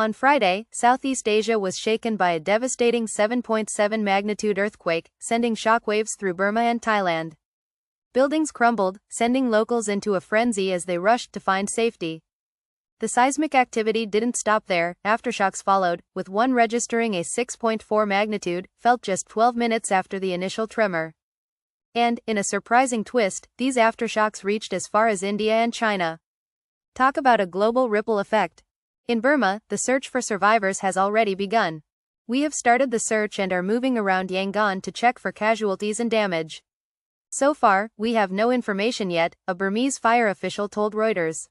On Friday, Southeast Asia was shaken by a devastating 7.7 magnitude earthquake, sending shockwaves through Burma and Thailand. Buildings crumbled, sending locals into a frenzy as they rushed to find safety. The seismic activity didn't stop there. Aftershocks followed, with one registering a 6.4 magnitude, felt just 12 minutes after the initial tremor. And, in a surprising twist, these aftershocks reached as far as India and China. Talk about a global ripple effect. In Burma, the search for survivors has already begun. We have started the search and are moving around Yangon to check for casualties and damage. So far, we have no information yet, a Burmese fire official told Reuters.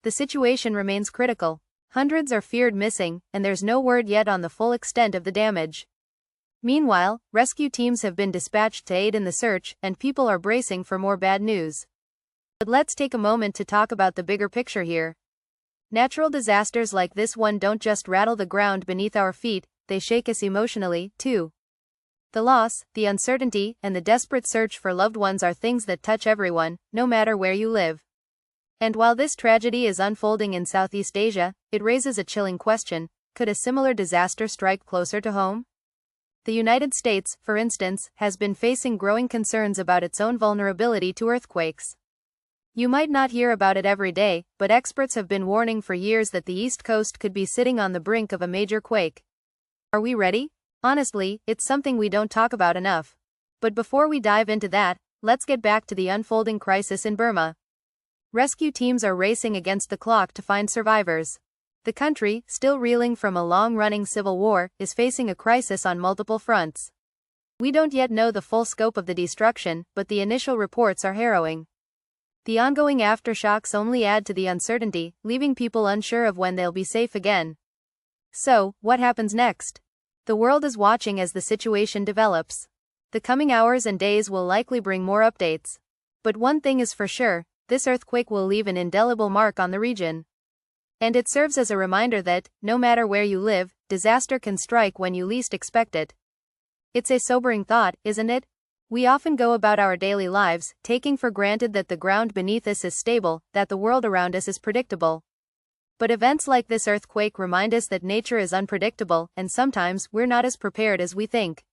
The situation remains critical. Hundreds are feared missing, and there's no word yet on the full extent of the damage. Meanwhile, rescue teams have been dispatched to aid in the search, and people are bracing for more bad news. But let's take a moment to talk about the bigger picture here. Natural disasters like this one don't just rattle the ground beneath our feet, they shake us emotionally, too. The loss, the uncertainty, and the desperate search for loved ones are things that touch everyone, no matter where you live. And while this tragedy is unfolding in Southeast Asia, it raises a chilling question: could a similar disaster strike closer to home? The United States, for instance, has been facing growing concerns about its own vulnerability to earthquakes. You might not hear about it every day, but experts have been warning for years that the East Coast could be sitting on the brink of a major quake. Are we ready? Honestly, it's something we don't talk about enough. But before we dive into that, let's get back to the unfolding crisis in Burma. Rescue teams are racing against the clock to find survivors. The country, still reeling from a long-running civil war, is facing a crisis on multiple fronts. We don't yet know the full scope of the destruction, but the initial reports are harrowing. The ongoing aftershocks only add to the uncertainty, leaving people unsure of when they'll be safe again. So, what happens next? The world is watching as the situation develops. The coming hours and days will likely bring more updates. But one thing is for sure, this earthquake will leave an indelible mark on the region. And it serves as a reminder that, no matter where you live, disaster can strike when you least expect it. It's a sobering thought, isn't it? We often go about our daily lives, taking for granted that the ground beneath us is stable, that the world around us is predictable. But events like this earthquake remind us that nature is unpredictable, and sometimes we're not as prepared as we think.